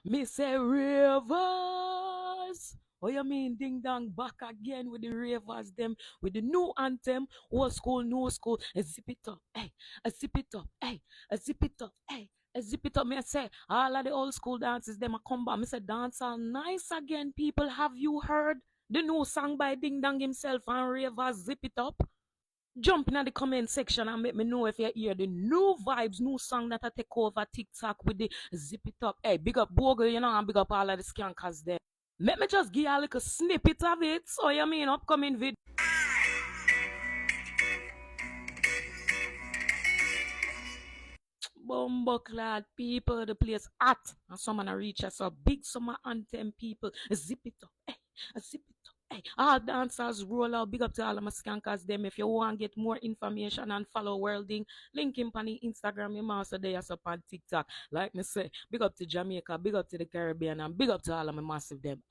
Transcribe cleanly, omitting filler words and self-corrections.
Me say ravers. Oh, you mean ding dong back again with the ravers them with the new anthem, old school, new school, zip it up, hey, zip it up, hey, zip it up, hey. Zip it up, me I say all of the old school dances them a come back. Me say dance all nice again, people. Have you heard the new song by Ding Dong himself and ravers? Zip it up. Jump in the comment section and make me know if you hear the new vibes, new song that I take over TikTok with the zip it up. Hey, big up Bogle, you know, and big up all of the skankers there. Let me just give you a little snippet of it. So you mean upcoming video. Bumbo-clad people, the place hot. And someone reach us a big summer anthem people. Zip it up. Hey, zip it up. Hey, all dancers roll out. Big up to all of my skankers them. If you want to get more information and follow Worlding, link him on the Instagram, him also there up on TikTok. Like me say, big up to Jamaica, big up to the Caribbean, and big up to all of my massive them.